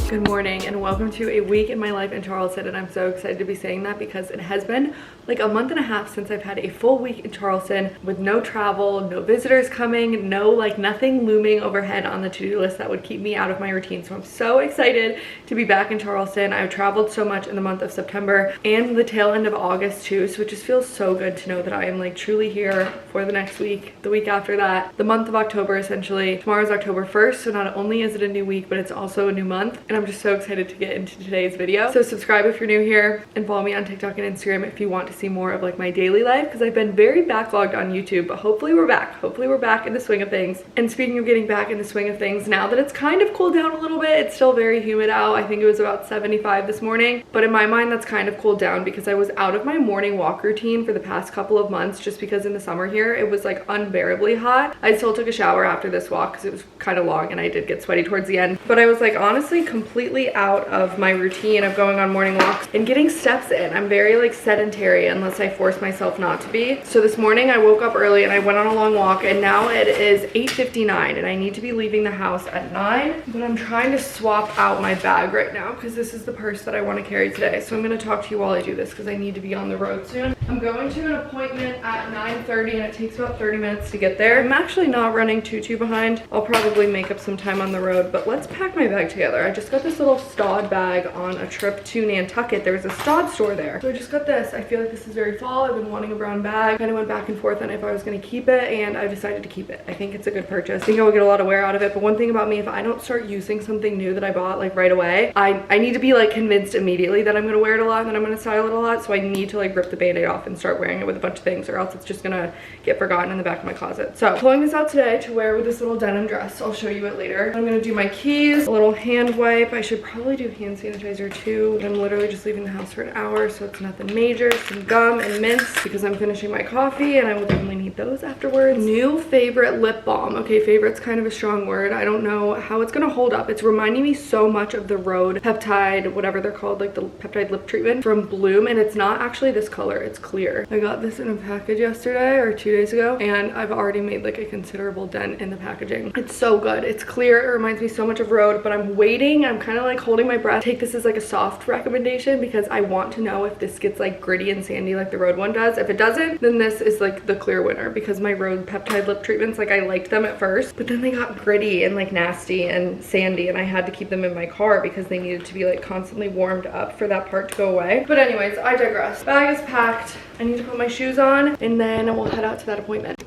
Good morning and welcome to a week in my life in Charleston, and I'm so excited to be saying that because it has been like a month and a half since I've had a full week in Charleston with no travel, no visitors coming, nothing looming overhead on the to-do list that would keep me out of my routine. So I'm so excited to be back in Charleston. I've traveled so much in the month of September and the tail end of August too, so it just feels so good to know that I am like truly here for the next week, the week after that, the month of October essentially. Tomorrow's October 1st, so not only is it a new week, but it's also a new month, and I'm just so excited to get into today's video. So subscribe if you're new here and follow me on TikTok and Instagram if you want to see more of like my daily life, because I've been very backlogged on YouTube, but hopefully we're back. Hopefully we're back in the swing of things. And speaking of getting back in the swing of things, now that it's kind of cooled down a little bit, it's still very humid out. I think it was about 75 this morning, but in my mind that's kind of cooled down because I was out of my morning walk routine for the past couple of months just because in the summer here it was like unbearably hot. I still took a shower after this walk because it was kind of long and I did get sweaty towards the end, but I was like honestly completely out of my routine of going on morning walks and getting steps in. I'm very like sedentary unless I force myself not to be. So this morning I woke up early and I went on a long walk, and now it is 8:59 and I need to be leaving the house at 9, but I'm trying to swap out my bag right now because this is the purse that I want to carry today. So I'm going to talk to you while I do this because I need to be on the road soon. I'm going to an appointment at 9:30 and it takes about 30 minutes to get there. I'm actually not running too behind. I'll probably make up some time on the road, but let's pack my bag together. I just got this little Stod bag on a trip to Nantucket. There was a Stod store there, so I just got this. I feel like this is very fall. I've been wanting a brown bag. Kind of went back and forth on if I was going to keep it, and I decided to keep it. I think it's a good purchase. I think I will get a lot of wear out of it, but one thing about me, if I don't start using something new that I bought like right away, I need to be like convinced immediately that I'm going to wear it a lot and that I'm going to style it a lot, so I need to like rip the band-aid off and start wearing it with a bunch of things, or else it's just gonna get forgotten in the back of my closet. So pulling this out today to wear with this little denim dress. I'll show you it later. I'm gonna do my keys, a little hand wipe. I should probably do hand sanitizer too. I'm literally just leaving the house for an hour, so it's nothing major. Some gum and mints because I'm finishing my coffee and I will definitely need those afterwards. New favorite lip balm. Okay, favorite's kind of a strong word. I don't know how it's gonna hold up. It's reminding me so much of the Rhode peptide, whatever they're called, like the peptide lip treatment from Bloom, and it's not actually this color, it's clear. I got this in a package yesterday or 2 days ago, and I've already made like a considerable dent in the packaging. It's so good. It's clear. It reminds me so much of Rhode, but I'm waiting. I'm kind of like holding my breath. Take this as like a soft recommendation because I want to know if this gets like gritty and sandy like the Rhode one does. If it doesn't, then this is like the clear winner, because my Rhode peptide lip treatments, like I liked them at first, but then they got gritty and like nasty and sandy, and I had to keep them in my car because they needed to be like constantly warmed up for that part to go away. But anyways, I digress. Bag is packed. I need to put my shoes on and then we'll head out to that appointment.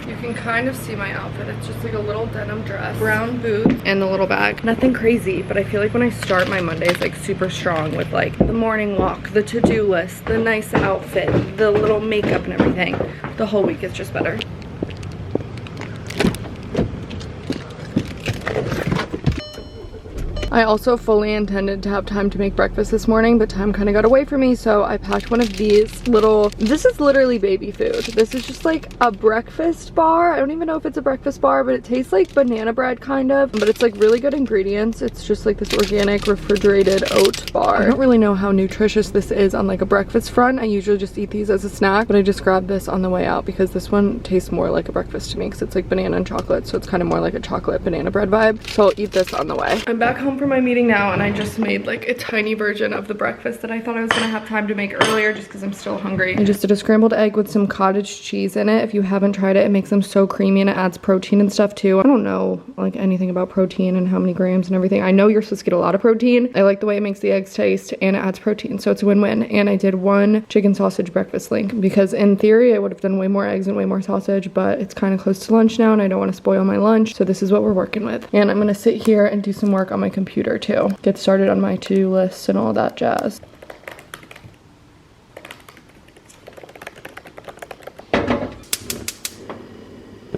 You can kind of see my outfit. It's just like a little denim dress, brown boots, and the little bag. Nothing crazy, but I feel like when I start my Mondays like super strong with like the morning walk, the to-do list, the nice outfit, the little makeup and everything, the whole week is just better. I also fully intended to have time to make breakfast this morning, but time kind of got away from me, so I packed one of these little, this is literally baby food. This is just like a breakfast bar. I don't even know if it's a breakfast bar, but it tastes like banana bread kind of, but it's like really good ingredients. It's just like this organic refrigerated oat bar. I don't really know how nutritious this is on like a breakfast front. I usually just eat these as a snack, but I just grabbed this on the way out because this one tastes more like a breakfast to me because it's like banana and chocolate, so it's kind of more like a chocolate banana bread vibe. So I'll eat this on the way. I'm back home from my meeting now, and I just made like a tiny version of the breakfast that I thought I was gonna have time to make earlier just because I'm still hungry. I just did a scrambled egg with some cottage cheese in it. If you haven't tried it, it makes them so creamy and it adds protein and stuff too. I don't know like anything about protein and how many grams and everything. I know you're supposed to get a lot of protein. I like the way it makes the eggs taste and it adds protein, so it's a win-win. And I did one chicken sausage breakfast link because in theory I would have done way more eggs and way more sausage, but it's kind of close to lunch now and I don't want to spoil my lunch, so this is what we're working with. And I'm gonna sit here and do some work on my computer too. Get started on my to-do lists and all that jazz.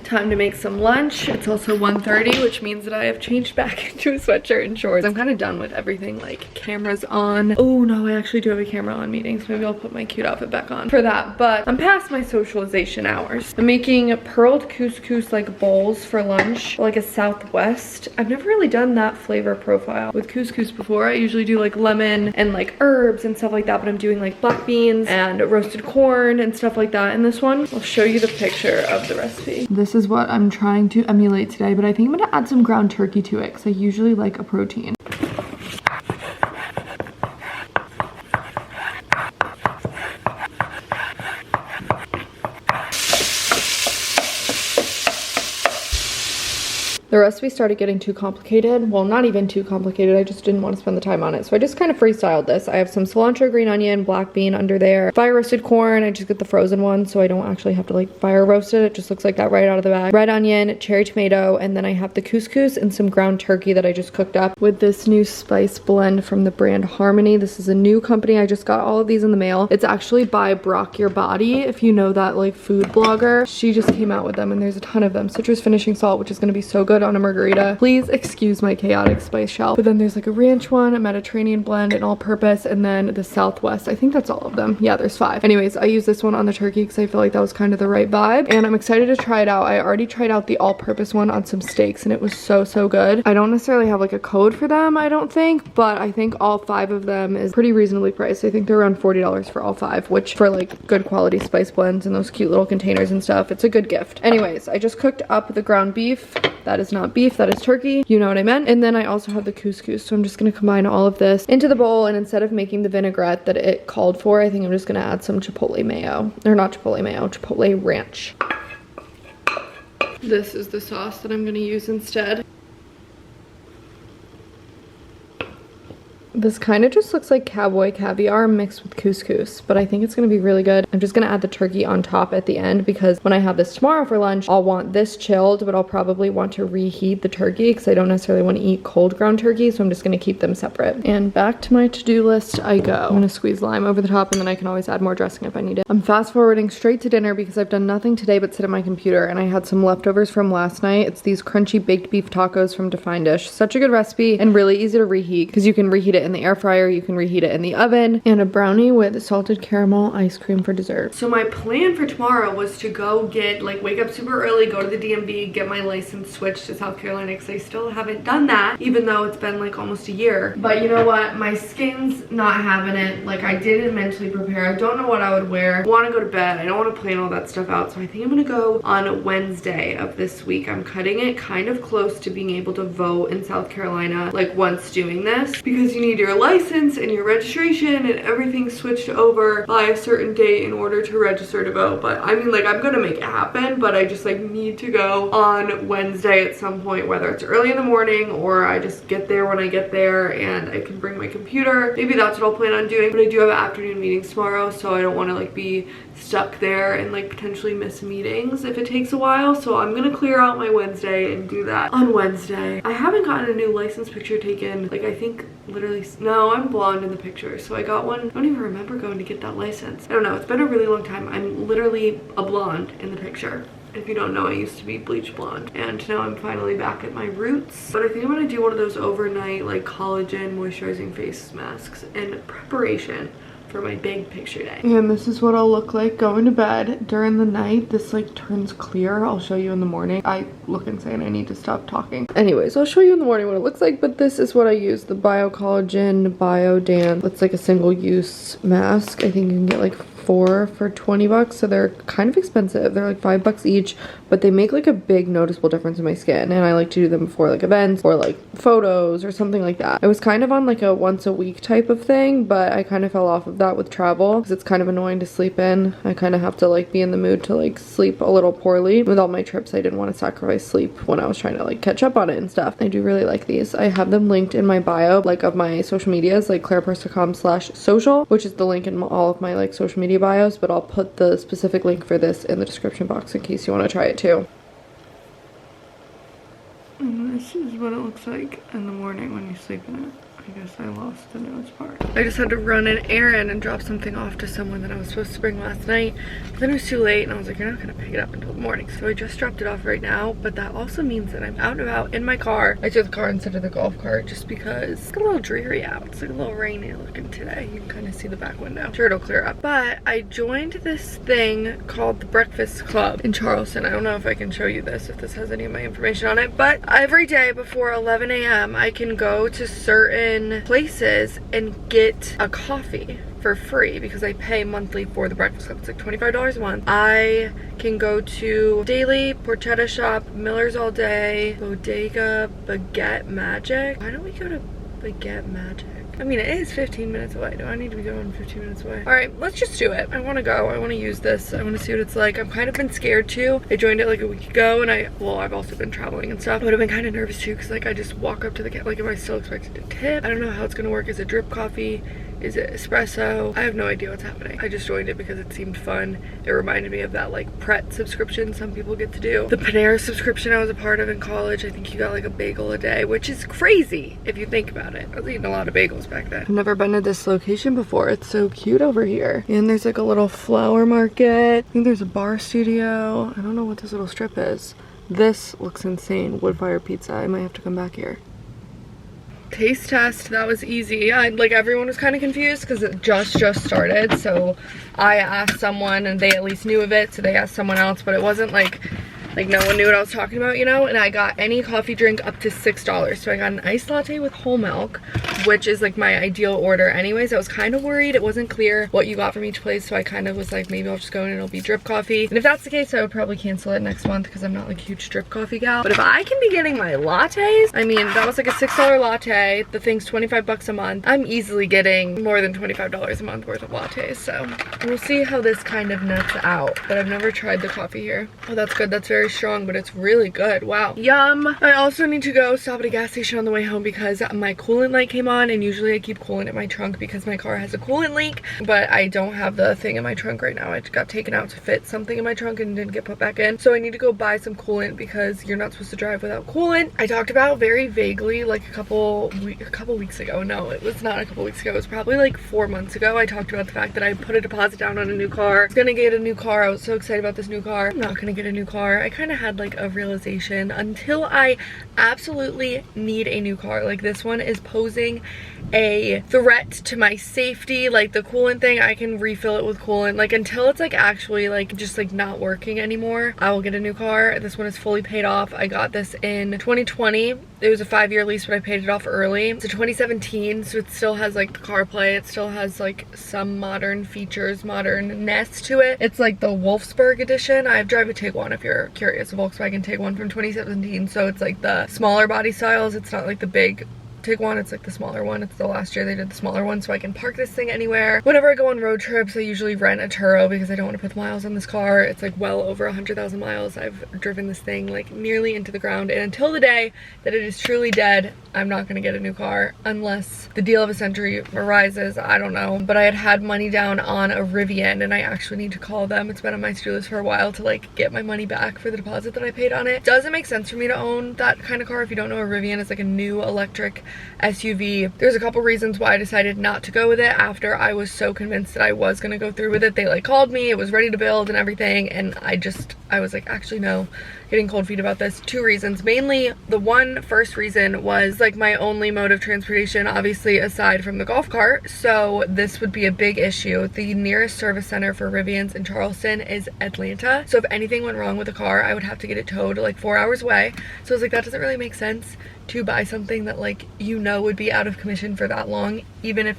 Time to make some lunch. It's also 1:30, which means that I have changed back into a sweatshirt and shorts. I'm kind of done with everything, like cameras on. Oh no, I actually do have a camera on meetings. Maybe I'll put my cute outfit back on for that, but I'm past my socialization hours. I'm making pearled couscous like bowls for lunch, like a Southwest. I've never really done that flavor profile with couscous before. I usually do like lemon and like herbs and stuff like that, but I'm doing like black beans and roasted corn and stuff like that in this one. I'll show you the picture of the recipe. This this is what I'm trying to emulate today, but I think I'm gonna add some ground turkey to it because I usually like a protein. The recipe started getting too complicated. Well, not even too complicated. I just didn't want to spend the time on it. So I just kind of freestyled this. I have some cilantro, green onion, black bean under there. Fire roasted corn. I just get the frozen one so I don't actually have to like fire roast it. It just looks like that right out of the bag. Red onion, cherry tomato, and then I have the couscous and some ground turkey that I just cooked up with this new spice blend from the brand Harmony. This is a new company. I just got all of these in the mail. It's actually by Brock Your Body. If you know that like food blogger, she just came out with them and there's a ton of them. Citrus finishing salt, which is going to be so good on a margarita. Please excuse my chaotic spice shelf. But then there's like a ranch one, a Mediterranean blend, an all-purpose, and then the Southwest. I think that's all of them. Yeah, there's 5. Anyways, I use this one on the turkey because I feel like that was kind of the right vibe. And I'm excited to try it out. I already tried out the all-purpose one on some steaks and it was so good. I don't necessarily have like a code for them, I don't think, but I think all 5 of them is pretty reasonably priced. I think they're around $40 for all 5, which for like good quality spice blends and those cute little containers and stuff, it's a good gift. Anyways, I just cooked up the ground beef. That is not beef, that is turkey. You know what I meant. And then I also have the couscous. So I'm just going to combine all of this into the bowl. And instead of making the vinaigrette that it called for, I think I'm just going to add some chipotle mayo. Or not chipotle mayo, chipotle ranch. This is the sauce that I'm going to use instead. This kind of just looks like cowboy caviar mixed with couscous, but I think it's going to be really good. I'm just going to add the turkey on top at the end because when I have this tomorrow for lunch, I'll want this chilled, but I'll probably want to reheat the turkey because I don't necessarily want to eat cold ground turkey, so I'm just going to keep them separate. And back to my to-do list I go. I'm going to squeeze lime over the top and then I can always add more dressing if I need it. I'm fast forwarding straight to dinner because I've done nothing today but sit at my computer and I had some leftovers from last night. It's these crunchy baked beef tacos from Define Dish. Such a good recipe and really easy to reheat because you can reheat it in the air fryer, you can reheat it in the oven, and a brownie with salted caramel ice cream for dessert. So my plan for tomorrow was to go get, like, wake up super early, go to the DMV, get my license switched to South Carolina because I still haven't done that, even though it's been like almost a year. But you know what? My skin's not having it. Like, I didn't mentally prepare. I don't know what I would wear. I want to go to bed. I don't want to plan all that stuff out. So I think I'm gonna go on Wednesday of this week. I'm cutting it kind of close to being able to vote in South Carolina, like, once doing this, because you need your license and your registration and everything switched over by a certain date in order to register to vote. But I mean, like, I'm gonna make it happen, but I just like need to go on Wednesday at some point, whether it's early in the morning or I just get there when I get there and I can bring my computer. Maybe that's what I'll plan on doing. But I do have afternoon meetings tomorrow, so I don't want to like be stuck there and like potentially miss meetings if it takes a while. So I'm gonna clear out my Wednesday and do that on Wednesday. I haven't gotten a new license picture taken, like, I think literally, no, I'm blonde in the picture, so I got one. I don't even remember going to get that license. I don't know, it's been a really long time. I'm literally a blonde in the picture. If you don't know, I used to be bleach blonde and now I'm finally back at my roots. But I think I'm gonna do one of those overnight like collagen moisturizing face masks in preparation for my big picture day. And this is what I'll look like going to bed. During the night, this like turns clear. I'll show you in the morning. I look insane. I need to stop talking. Anyways, I'll show you in the morning what it looks like, but this is what I use. The Bio Collagen Biodan. It's like a single use mask. I think you can get like 4 for 20 bucks, so they're kind of expensive. They're like $5 each, but they make like a big noticeable difference in my skin, and I like to do them before like events or like photos or something like that. I was kind of on like a once a week type of thing, but I kind of fell off of that with travel because it's kind of annoying to sleep in. I kind of have to like be in the mood to like sleep a little poorly. With all my trips, I didn't want to sacrifice sleep when I was trying to like catch up on it and stuff. I do really like these. I have them linked in my bio, like, of my social medias, like clarapeirce.com/social, which is the link in all of my like social media bios, but I'll put the specific link for this in the description box in case you want to try it too. And this is what it looks like in the morning when you sleep in it. I guess I lost the nose part. I just had to run an errand and drop something off to someone that I was supposed to bring last night. But then it was too late and I was like, you're not gonna pick it up until the morning. So I just dropped it off right now, but that also means that I'm out and about in my car. I took the car instead of the golf cart just because it's a little dreary out. It's like a little rainy looking today. You can kind of see the back window. I'm sure it'll clear up. But I joined this thing called the Breakfast Club in Charleston. I don't know if I can show you this, if this has any of my information on it, but every day before 11 a.m. I can go to certain places and get a coffee for for free because I pay monthly for the breakfast club. It's like $25 a month. I can go to Daily, Porchetta Shop, Miller's All Day, Bodega, Baguette Magic. Why don't we go to Baguette Magic? I mean, it is 15 minutes away. Do I need to be going 15 minutes away? All right, let's just do it. I want to go. I want to use this. I want to see what it's like. I've kind of been scared too. I joined it like a week ago, and I've also been traveling and stuff. I would have been kind of nervous too because like I just walk up to the like, am I still expected to tip? I don't know how it's gonna work. Is it drip coffee? Is it espresso? I have no idea what's happening. I just joined it because it seemed fun. It reminded me of that like Pret subscription some people get to do. The Peirce subscription I was a part of in college. I think you got like a bagel a day, which is crazy if you think about it. I was eating a lot of bagels back then. I've never been to this location before. It's so cute over here. And there's like a little flower market. I think there's a bar studio. I don't know what this little strip is. This looks insane. Wood fire pizza. I might have to come back here. Taste test, that was easy. Like everyone was kind of confused because it just started, so I asked someone and they at least knew of it, so they asked someone else, but it wasn't like no one knew what I was talking about, you know. And I got any coffee drink up to $6. So I got an iced latte with whole milk, which is like my ideal order anyways. I was kind of worried it wasn't clear what you got from each place, so I kind of was like, maybe I'll just go in and it'll be drip coffee. And if that's the case, I would probably cancel it next month because I'm not like a huge drip coffee gal. But if I can be getting my lattes, I mean, that was like a $6 latte. The thing's 25 bucks a month. I'm easily getting more than $25 a month worth of lattes, so we'll see how this kind of nets out. But I've never tried the coffee here. Oh, that's good. That's very strong, but it's really good. Wow. Yum. I also need to go stop at a gas station on the way home because my coolant light came on, and usually I keep coolant in my trunk because my car has a coolant leak, but I don't have the thing in my trunk right now. It got taken out to fit something in my trunk and didn't get put back in, so I need to go buy some coolant because you're not supposed to drive without coolant. I talked about very vaguely like a couple weeks ago. No, it was not a couple weeks ago. It was probably like 4 months ago. I talked about the fact that I put a deposit down on a new car. I was gonna get a new car. I was so excited about this new car. I'm not gonna get a new car. I kind of had like a realization until I absolutely need a new car. Like this one is posing a threat to my safety. Like the coolant thing, I can refill it with coolant. Like until it's like actually like just like not working anymore, I will get a new car. This one is fully paid off. I got this in 2020. It was a 5-year lease, but I paid it off early. It's a 2017, so it still has like CarPlay. It still has like some modern features, modernness to it. It's like the Wolfsburg edition. I drive a Tiguan if you're curious, a Volkswagen Tiguan from 2017. So it's like the smaller body styles. It's not like the big Tiguan, it's like the smaller one. It's the last year they did the smaller one, so I can park this thing anywhere. Whenever I go on road trips, I usually rent a Turo because I don't want to put miles on this car. It's like well over 100,000 miles. I've driven this thing like nearly into the ground, and until the day that it is truly dead, I'm not gonna get a new car unless the deal of a century arises. I don't know, but I had money down on a Rivian, and I actually need to call them. It's been on my to-do list for a while to like get my money back for the deposit that I paid on it. Doesn't make sense for me to own that kind of car. If you don't know, a Rivian is like a new electric SUV. There's a couple reasons why I decided not to go with it after I was so convinced that I was gonna go through with it. They like called me, it was ready to build and everything, and I was like, actually no, getting cold feet about this. 2 reasons. Mainly, the first reason was like my only mode of transportation, obviously aside from the golf cart, so this would be a big issue. The nearest service center for Rivians in Charleston is Atlanta, so if anything went wrong with the car, I would have to get it towed like 4 hours away. So I was like, that doesn't really make sense to buy something that like would be out of commission for that long, even if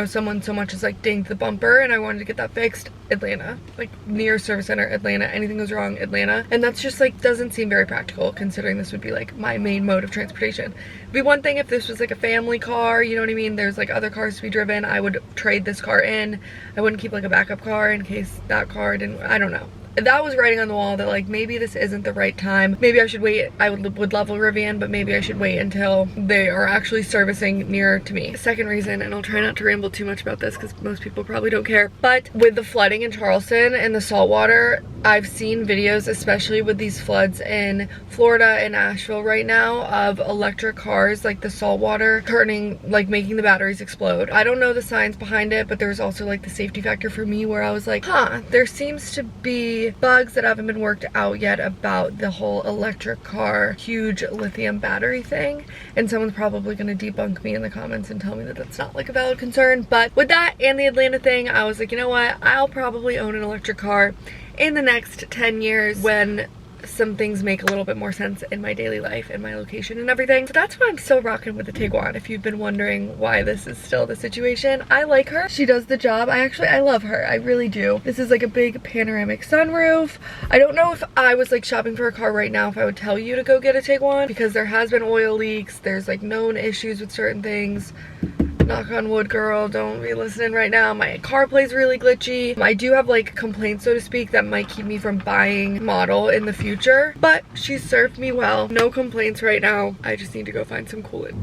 someone so much as like dinged the bumper and I wanted to get that fixed. Atlanta, like near service center, Atlanta, anything goes wrong, Atlanta. And that's just like doesn't seem very practical considering this would be like my main mode of transportation. It'd be one thing if this was like a family car, you know what I mean, there's like other cars to be driven. I would trade this car in. I wouldn't keep like a backup car in case that car didn't, I don't know. That was writing on the wall that like maybe this isn't the right time. Maybe I should wait. I would love a Rivian, but maybe I should wait until they are actually servicing near to me. Second reason, and I'll try not to ramble too much about this because most people probably don't care, but with the flooding in Charleston and the salt water, I've seen videos, especially with these floods in Florida and Asheville right now, of electric cars, like the salt water turning, like making the batteries explode. I don't know the science behind it, but there's also like the safety factor for me where I was like, there seems to be bugs that haven't been worked out yet about the whole electric car huge lithium battery thing, and someone's probably going to debunk me in the comments and tell me that that's not like a valid concern. But with that and the Atlanta thing, I was like, you know what, I'll probably own an electric car in the next 10 years when some things make a little bit more sense in my daily life and my location and everything. So that's why I'm still rocking with the Tiguan. If you've been wondering why this is still the situation, I like her. She does the job. I love her. I really do. This is like a big panoramic sunroof. I don't know if I was like shopping for a car right now if I would tell you to go get a Tiguan, because there has been oil leaks. There's like known issues with certain things. Knock on wood, girl, don't be listening right now. My car plays really glitchy. I do have like complaints, so to speak, that might keep me from buying model in the future, but she served me well. No complaints right now. I just need to go find some coolant.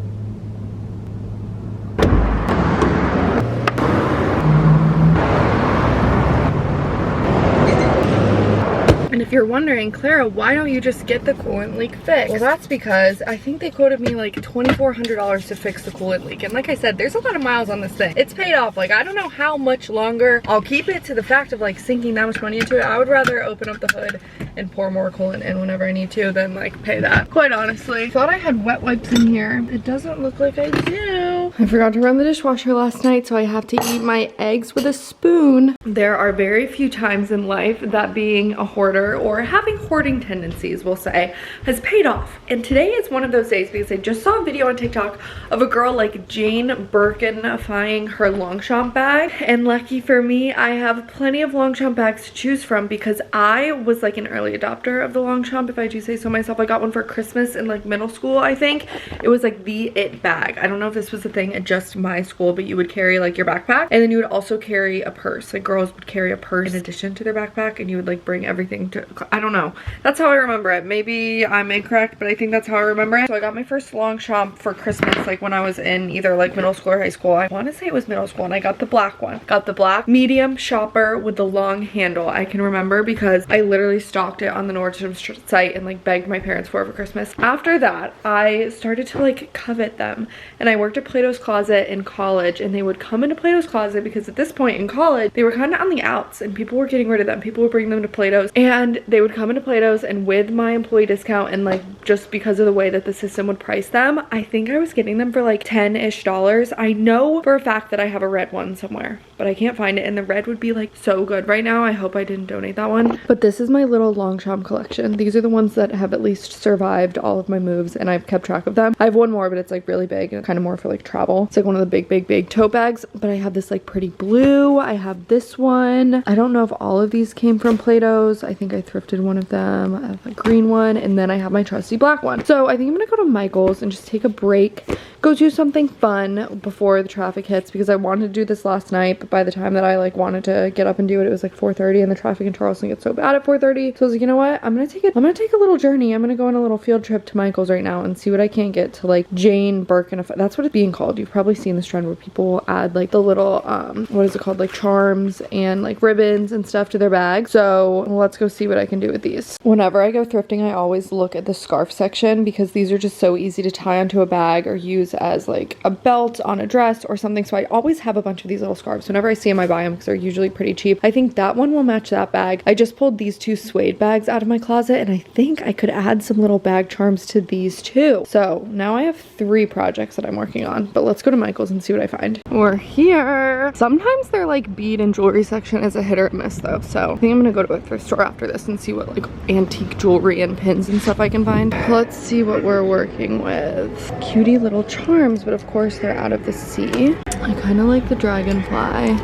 And if you're wondering, Clara, why don't you just get the coolant leak fixed? Well, that's because I think they quoted me like $2,400 to fix the coolant leak. And like I said, there's a lot of miles on this thing. It's paid off. Like, I don't know how much longer I'll keep it to the fact of like sinking that much money into it. I would rather open up the hood and pour more coolant in whenever I need to than like pay that. Quite honestly. Thought I had wet wipes in here. It doesn't look like I do. I forgot to run the dishwasher last night, so I have to eat my eggs with a spoon. There are very few times in life that being a hoarder or having hoarding tendencies, we'll say, has paid off. And today is one of those days because I just saw a video on TikTok of a girl like Jane Birkin-ifying her Longchamp bag. And lucky for me, I have plenty of Longchamp bags to choose from because I was like an early adopter of the Longchamp, if I do say so myself. I got one for Christmas in like middle school, I think. It was like the it bag. I don't know if this was a thing at just my school, but you would carry like your backpack and then you would also carry a purse. Like girls would carry a purse in addition to their backpack, and you would like bring everything to, I don't know. That's how I remember it. Maybe I'm incorrect, but I think that's how I remember it. So I got my first Longchamp for Christmas, like when I was in either like middle school or high school. I want to say it was middle school, and I got the black one. Got the black medium shopper with the long handle. I can remember because I literally stalked it on the Nordstrom site and like begged my parents for it for Christmas. After that, I started to like covet them, and I worked at Plato's Closet in college, and they would come into Plato's Closet because at this point in college, they were kind of on the outs and people were getting rid of them. People would bring them to Plato's, and they would come into Plato's, and with my employee discount and like just because of the way that the system would price them, I think I was getting them for like $10-ish. I know for a fact that I have a red one somewhere, but I can't find it, and the red would be like so good right now. I hope I didn't donate that one. But this is my little Longchamp collection. These are the ones that have at least survived all of my moves, and I've kept track of them. I have one more, but it's like really big and kind of more for like travel. It's like one of the big tote bags, but I have this like pretty blue. I have this one. I don't know if all of these came from Plato's. I think I thrifted one of them. I have a green one, and then I have my trusty black one. So I think I'm gonna go to Michael's and just take a break, go do something fun before the traffic hits, because I wanted to do this last night, but by the time that I like wanted to get up and do it, it was like 4:30, and the traffic in Charleston gets so bad at 4:30. So I was like, you know what, I'm gonna take a little journey. I'm gonna go on a little field trip to Michael's right now and see what I can't get to like Jane Birkin. That's what it's being called. You've probably seen this trend where people will add like the little what is it called, like charms and like ribbons and stuff to their bag. So let's go see what I can do with these. Whenever I go thrifting, I always look at the scarf section because these are just so easy to tie onto a bag or use as like a belt on a dress or something. So I always have a bunch of these little scarves. Whenever I see them, I buy them because they're usually pretty cheap. I think that one will match that bag. I just pulled these two suede bags out of my closet, and I think I could add some little bag charms to these too. So now I have 3 projects that I'm working on, but let's go to Michael's and see what I find. We're here. Sometimes their like bead and jewelry section is a hit or miss though. So I think I'm gonna go to a thrift store after this and see what like antique jewelry and pins and stuff I can find. Let's see what we're working with. Cutie little charms, but of course they're out of the sea. I kind of like the dragonfly.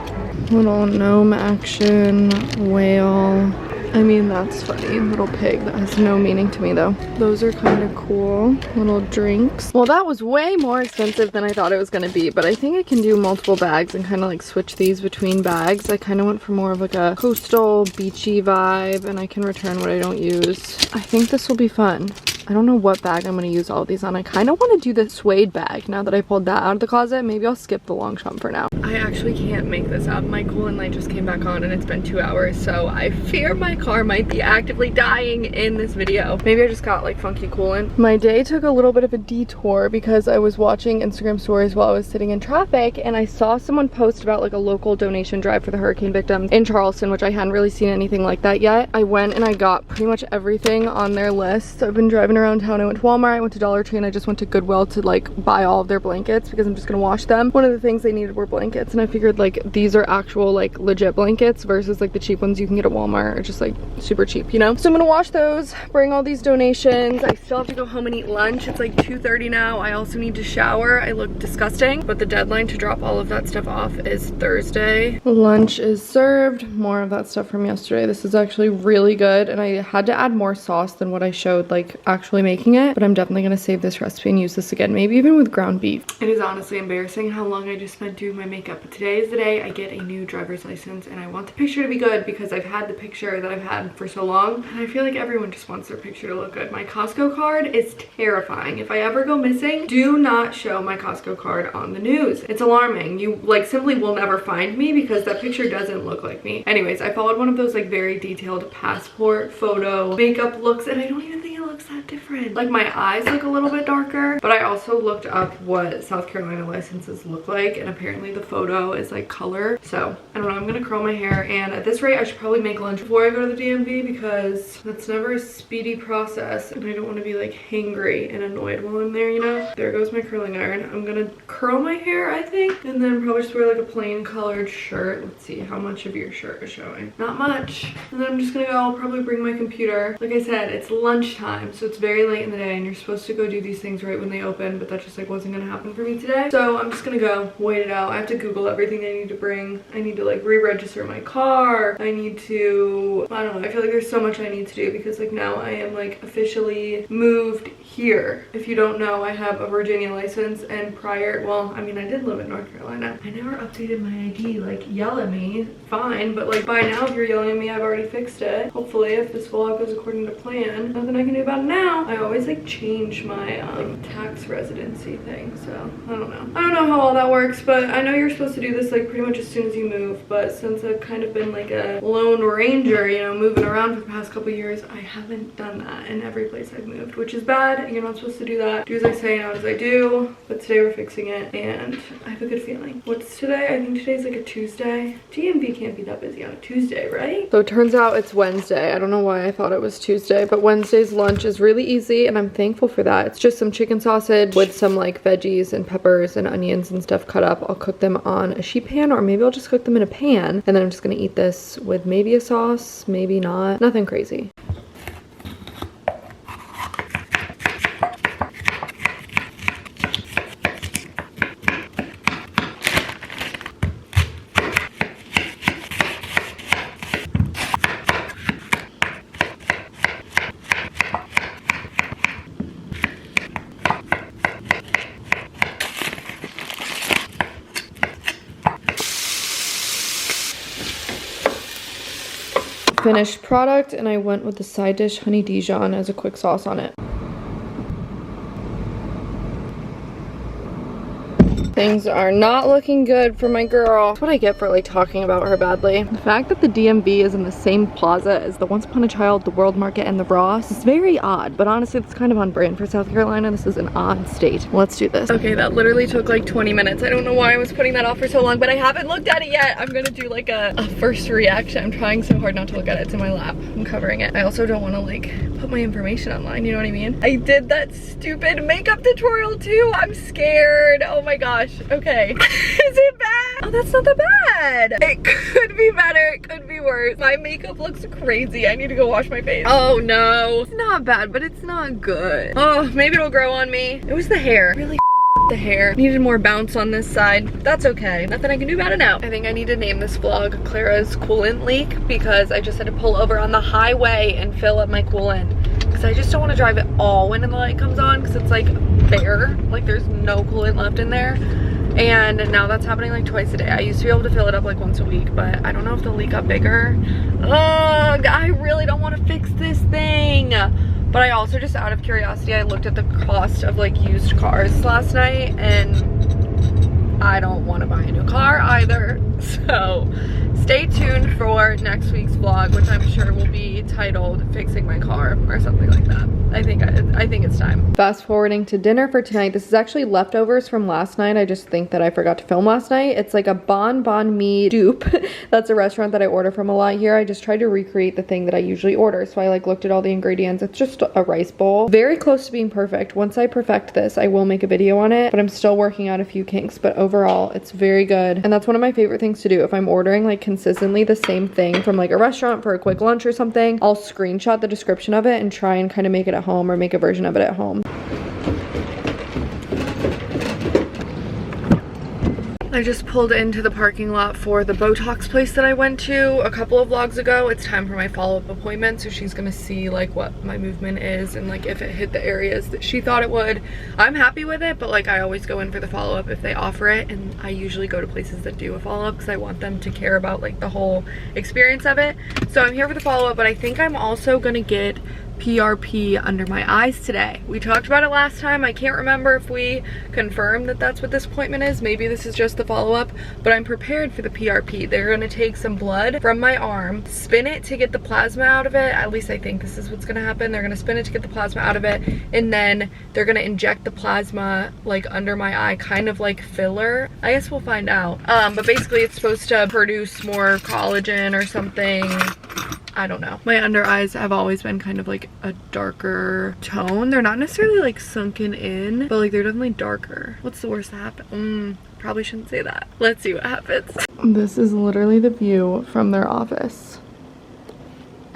Little gnome action, whale. I mean, that's funny. Little pig. That has no meaning to me though. Those are kind of cool. Little drinks. Well, that was way more expensive than I thought it was going to be, but I think I can do multiple bags and kind of like switch these between bags. I kind of went for more of like a coastal beachy vibe, and I can return what I don't use. I think this will be fun. I don't know what bag I'm going to use all of these on. I kind of want to do the suede bag now that I pulled that out of the closet. Maybe I'll skip the Longchamp for now. I actually can't make this up. My coolant light just came back on and it's been 2 hours, so I fear my car might be actively dying in this video. Maybe I just got like funky coolant. My day took a little bit of a detour because I was watching Instagram stories while I was sitting in traffic, and I saw someone post about like a local donation drive for the hurricane victims in Charleston, which I hadn't really seen anything like that yet. I went and I got pretty much everything on their list. I've been driving went around town. I went to Walmart, I went to Dollar Tree, and I just went to Goodwill to like buy all of their blankets because I'm just gonna wash them. One of the things they needed were blankets, and I figured like these are actual like legit blankets versus like the cheap ones you can get at Walmart are just like super cheap, you know? So I'm gonna wash those, bring all these donations. I still have to go home and eat lunch. It's like 2:30 now. I also need to shower. I look disgusting, but the deadline to drop all of that stuff off is Thursday. Lunch is served. More of that stuff from yesterday. This is actually really good, and I had to add more sauce than what I showed like actually making it, but I'm definitely gonna save this recipe and use this again, maybe even with ground beef. It is honestly embarrassing how long I just spent doing my makeup, but today is the day I get a new driver's license, and I want the picture to be good because I've had the picture that I've had for so long, and I feel like everyone just wants their picture to look good. My Costco card is terrifying. If I ever go missing, do not show my Costco card on the news. It's alarming. You like simply will never find me because that picture doesn't look like me. Anyways, I followed one of those like very detailed passport photo makeup looks, and I don't even think it looks that different. Like my eyes look a little bit darker, but I also looked up what South Carolina licenses look like, and apparently the photo is like color. So I don't know, I'm gonna curl my hair, and at this rate I should probably make lunch before I go to the DMV because that's never a speedy process, and I don't want to be like hangry and annoyed while I'm there, you know? There goes my curling iron. I'm gonna curl my hair, I think, and then probably just wear like a plain colored shirt. Let's see how much of your shirt is showing. Not much. And then I'm just gonna go, I'll probably bring my computer. Like I said, it's lunchtime, so it's very late in the day, and you're supposed to go do these things right when they open, but that just like wasn't gonna happen for me today. So I'm just gonna go wait it out. I have to Google everything I need to bring. I need to like re-register my car. I need to, I don't know, I feel like there's so much I need to do because like now I am like officially moved here. If you don't know, I have a Virginia license, and prior, well, I mean, I did live in North Carolina. I never updated my ID. Like, yell at me, fine, but like by now if you're yelling at me, I've already fixed it. Hopefully if this vlog goes according to plan. Nothing I can do about it now. I always like change my tax residency thing, so I don't know how all that works, but I know you're supposed to do this like pretty much as soon as you move, but since I've kind of been like a lone ranger, you know, moving around for the past couple years, I haven't done that in every place I've moved, which is bad. You're not supposed to do that. Do as I say, not as I do, but today we're fixing it, and I have a good feeling. What's today? I think today's like a Tuesday. DMV can't be that busy on a Tuesday, right? So it turns out it's Wednesday. I don't know why I thought it was Tuesday, but Wednesday's lunch is really easy, and I'm thankful for that. It's just some chicken sausage with some like veggies and peppers and onions and stuff cut up. I'll cook them on a sheet pan, or maybe I'll just cook them in a pan, and then I'm just gonna eat this with maybe a sauce, maybe not. Nothing crazy. Finished product, and I went with the side dish honey Dijon as a quick sauce on it. Things are not looking good for my girl. That's what I get for like talking about her badly. The fact that the DMV is in the same plaza as the Once Upon a Child, the World Market, and the Ross is very odd, but honestly it's kind of on brand for South Carolina. This is an odd state. Let's do this. Okay, that literally took like 20 minutes. I don't know why I was putting that off for so long, but I haven't looked at it yet. I'm gonna do like a first reaction. I'm trying so hard not to look at it. It's in my lap. I'm covering it. I also don't want to like put my information online, you know what I mean? I did that stupid makeup tutorial too. I'm scared. Oh my gosh. Okay. Is it bad? Oh, that's not that bad. It could be better. It could be worse. My makeup looks crazy. I need to go wash my face. Oh no. It's not bad, but it's not good. Oh, maybe it'll grow on me. It was the hair. Really the hair. Needed more bounce on this side. That's okay. Nothing I can do about it now. I think I need to name this vlog Clara's coolant leak because I just had to pull over on the highway and fill up my coolant. Because I just don't want to drive at all when the light comes on because it's like bare. Like there's no coolant left in there. And now that's happening like twice a day. I used to be able to fill it up like once a week, but I don't know if the leak got bigger. Ugh, I really don't want to fix this thing. But I also, just out of curiosity, I looked at the cost of like used cars last night, and I don't want to buy a new car either. So stay tuned for next week's vlog, which I'm sure will be titled Fixing My Car or something like that. I think I think it's time. Fast forwarding to dinner for tonight. This is actually leftovers from last night. I just think that I forgot to film last night. It's like a Bon Mi dupe. That's a restaurant that I order from a lot here. I just tried to recreate the thing that I usually order. So I like looked at all the ingredients. It's just a rice bowl. Very close to being perfect. Once I perfect this, I will make a video on it, but I'm still working out a few kinks. But overall, it's very good. And that's one of my favorite things to do. If I'm ordering like consistently the same thing from like a restaurant for a quick lunch or something, I'll screenshot the description of it and try and kind of make it at home or make a version of it at home. I just pulled into the parking lot for the Botox place that I went to a couple of vlogs ago. It's time for my follow-up appointment, so she's gonna see like what my movement is and like if it hit the areas that she thought it would. I'm happy with it, but like I always go in for the follow-up if they offer it, and I usually go to places that do a follow-up because I want them to care about like the whole experience of it. So I'm here for the follow-up, but I think I'm also gonna get PRP under my eyes today. We talked about it last time. I can't remember if we confirmed that that's what this appointment is. Maybe this is just the follow-up, but I'm prepared for the PRP. They're gonna take some blood from my arm, spin it to get the plasma out of it. At least I think this is what's gonna happen. They're gonna spin it to get the plasma out of it, and then they're gonna inject the plasma like under my eye, kind of like filler. I guess we'll find out. But basically it's supposed to produce more collagen or something. I don't know. My under eyes have always been kind of like a darker tone. They're not necessarily like sunken in, but like they're definitely darker. What's the worst that happened? Probably shouldn't say that. Let's see what happens. This is literally the view from their office.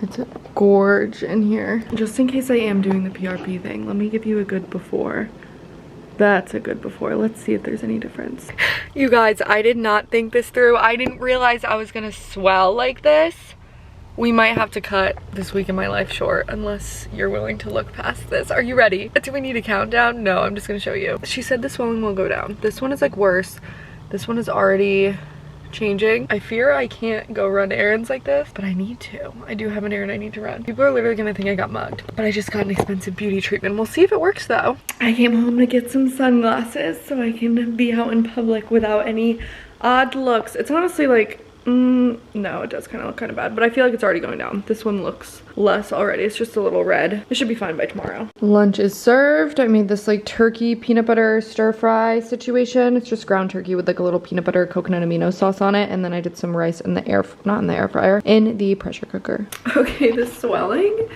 It's a gorge in here. Just in case I am doing the PRP thing, let me give you a good before. That's a good before. Let's see if there's any difference. You guys, I did not think this through. I didn't realize I was gonna swell like this. We might have to cut this week in my life short unless you're willing to look past this. Are you ready? Do we need a countdown? No, I'm just gonna show you. She said the swelling will go down. This one is like worse. This one is already changing. I fear I can't go run errands like this, but I need to. I do have an errand I need to run. People are literally gonna think I got mugged, but I just got an expensive beauty treatment. We'll see if it works though. I came home to get some sunglasses so I can be out in public without any odd looks. It's honestly like, no, it does kind of look kind of bad, but I feel like it's already going down. This one looks less already. It's just a little red. It should be fine by tomorrow. Lunch is served. I made this like turkey peanut butter stir fry situation. It's just ground turkey with like a little peanut butter coconut amino sauce on it, and then I did some rice in the not in the air fryer, in the pressure cooker. Okay, the swelling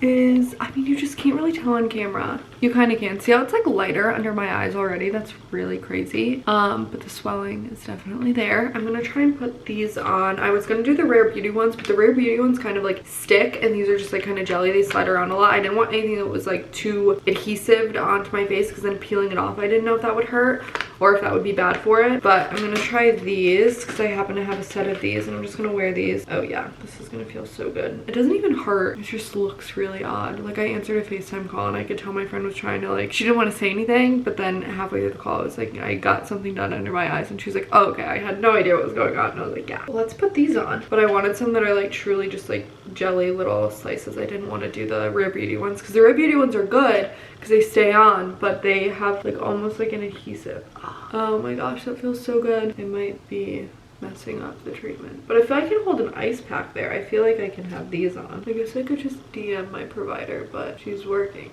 is, I mean, you just can't really tell on camera. You kind of can. See how it's like lighter under my eyes already? That's really crazy. But the swelling is definitely there. I'm gonna try and put these on. I was gonna do the Rare Beauty ones, but the Rare Beauty ones kind of like stick, and these are just like kind of jelly. They slide around a lot. I didn't want anything that was like too adhesive onto my face, because then peeling it off, I didn't know if that would hurt or if that would be bad for it. But I'm gonna try these because I happen to have a set of these, and I'm just gonna wear these. Oh yeah, this is gonna feel so good. It doesn't even hurt. It just looks really odd. Like I answered a FaceTime call and I could tell my friend was trying to like, she didn't want to say anything, but then halfway through the call, I was like, I got something done under my eyes, and she was like, oh, okay. I had no idea what was going on, and I was like, yeah. Well, let's put these on. But I wanted some that are like truly just like jelly little slices. I didn't want to do the Rare Beauty ones because the Rare Beauty ones are good because they stay on, but they have like almost like an adhesive. Oh my gosh, that feels so good. It might be messing up the treatment, but if I can hold an ice pack there, I feel like I can have these on. I guess I could just DM my provider, but she's working,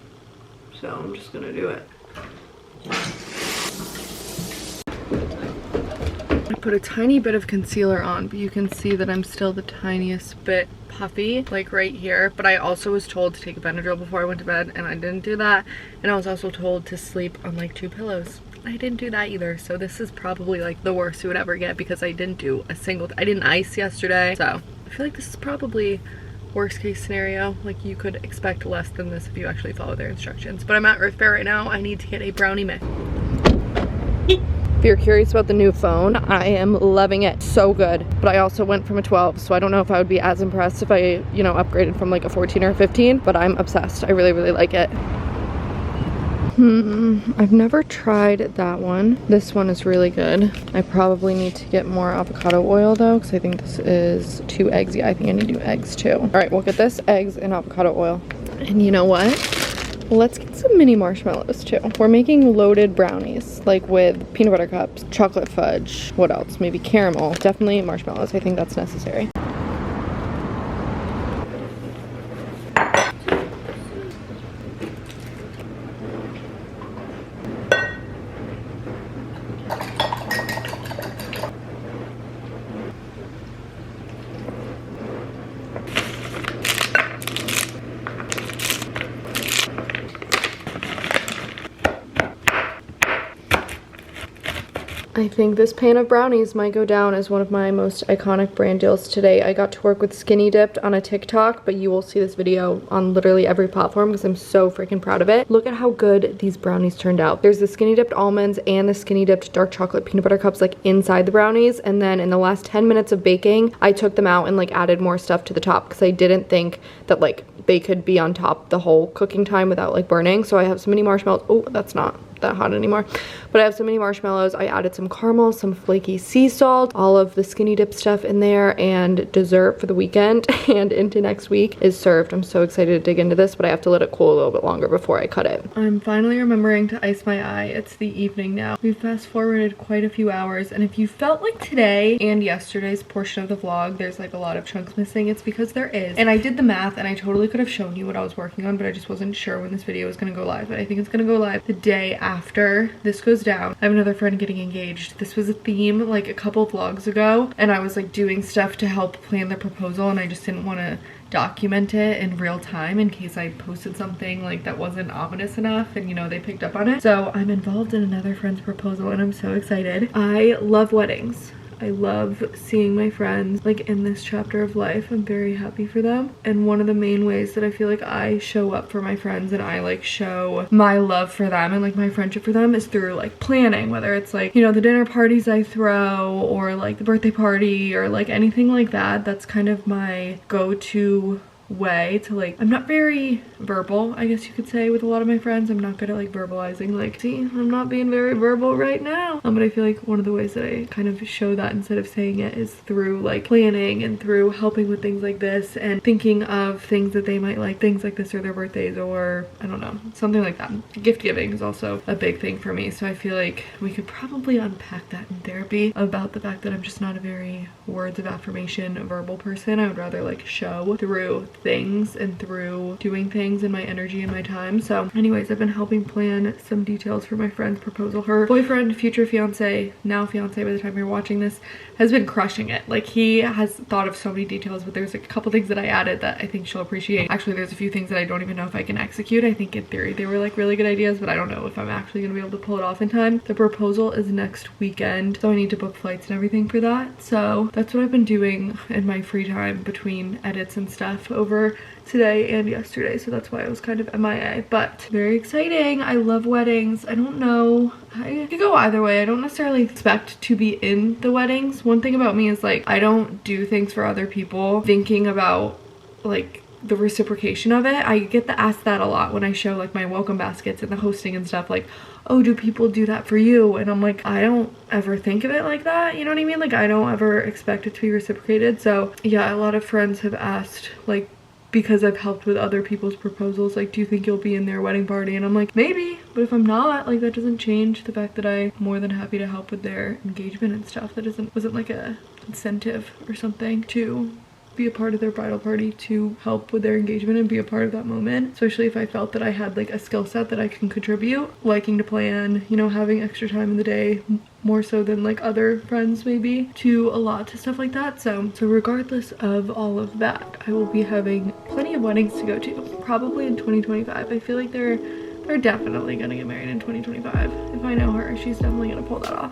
so I'm just gonna do it. I put a tiny bit of concealer on, but you can see that I'm still the tiniest bit puffy, like right here. But I also was told to take a Benadryl before I went to bed, and I didn't do that. And I was also told to sleep on like 2 pillows. I didn't do that either, so this is probably like the worst you would ever get, because I didn't do a single, I didn't ice yesterday, so I feel like this is probably worst case scenario. Like you could expect less than this if you actually follow their instructions. But I'm at Earth Fair right now. I need to get a brownie mix. If you're curious about the new phone, I am loving it. So good. But I also went from a 12, so I don't know if I would be as impressed if I, you know, upgraded from like a 14 or a 15, but I'm obsessed. I really, really like it. I've never tried that one. This one is really good. I probably need to get more avocado oil though, because I think this is 2 eggs. Yeah, I think I need 2 eggs too. All right, we'll get this, eggs, and avocado oil. And you know what? Let's get some mini marshmallows too. We're making loaded brownies, like with peanut butter cups, chocolate fudge, what else? Maybe caramel. Definitely marshmallows. I think that's necessary. I think this pan of brownies might go down as one of my most iconic brand deals today. I got to work with Skinny Dipped on a TikTok, but you will see this video on literally every platform because I'm so freaking proud of it. Look at how good these brownies turned out. There's the Skinny Dipped almonds and the Skinny Dipped dark chocolate peanut butter cups like inside the brownies, and then in the last 10 minutes of baking, I took them out and like added more stuff to the top because I didn't think that like they could be on top the whole cooking time without like burning. So I have so many marshmallows. Oh, that's not that hot anymore, but I have so many marshmallows. I added some caramel, some flaky sea salt, all of the Skinny Dip stuff in there, and dessert for the weekend and into next week is served. I'm so excited to dig into this, but I have to let it cool a little bit longer before I cut it. I'm finally remembering to ice my eye. It's the evening now. We've fast forwarded quite a few hours, and if you felt like today and yesterday's portion of the vlog there's like a lot of chunks missing, it's because there is. And I did the math and I totally could have shown you what I was working on, but I just wasn't sure when this video was going to go live. But I think it's going to go live the day after this goes down. I have another friend getting engaged. This was a theme like a couple of vlogs ago, and I was like doing stuff to help plan the proposal, and I just didn't want to document it in real time in case I posted something like that wasn't ominous enough and you know they picked up on it. So I'm involved in another friend's proposal and I'm so excited. I love weddings. I love seeing my friends like in this chapter of life. I'm very happy for them. And one of the main ways that I feel like I show up for my friends and I like show my love for them and like my friendship for them is through like planning, whether it's like, you know, the dinner parties I throw or like the birthday party or like anything like that. That's kind of my go-to way to like, I'm not very verbal, I guess you could say, with a lot of my friends. I'm not good at like verbalizing, like, see, I'm not being very verbal right now. But I feel like one of the ways that I kind of show that instead of saying it is through like planning and through helping with things like this and thinking of things that they might like, things like this or their birthdays or I don't know, something like that. Gift giving is also a big thing for me, so I feel like we could probably unpack that in therapy about the fact that I'm just not a very words of affirmation verbal person. I would rather like show through things and through doing things and my energy and my time. So anyways, I've been helping plan some details for my friend's proposal. Her boyfriend, future fiance, now fiance by the time you're watching this, has been crushing it. Like he has thought of so many details, but there's a couple things that I added that I think she'll appreciate. Actually, there's a few things that I don't even know if I can execute. I think in theory they were like really good ideas, but I don't know if I'm actually gonna be able to pull it off in time. The proposal is next weekend, so I need to book flights and everything for that. So that's what I've been doing in my free time between edits and stuff over today and yesterday, so that's why I was kind of MIA, but very exciting. I love weddings. I don't know, I could go either way. I don't necessarily expect to be in the weddings. One thing about me is like I don't do things for other people thinking about like the reciprocation of it. I get asked that a lot when I show like my welcome baskets and the hosting and stuff, like, oh, do people do that for you? And I'm like, I don't ever think of it like that, you know what I mean? Like I don't ever expect it to be reciprocated. So yeah, a lot of friends have asked, like, because I've helped with other people's proposals, like, do you think you'll be in their wedding party? And I'm like, maybe, but if I'm not, like, that doesn't change the fact that I'm more than happy to help with their engagement and stuff. That wasn't like a incentive or something to be a part of their bridal party, to help with their engagement and be a part of that moment, especially if I felt that I had like a skill set that I can contribute, liking to plan, you know, having extra time in the day, more so than like other friends maybe, to a lot to stuff like that. So regardless of all of that, I will be having plenty of weddings to go to, probably in 2025. I feel like they're definitely gonna get married in 2025. If I know her, she's definitely gonna pull that off.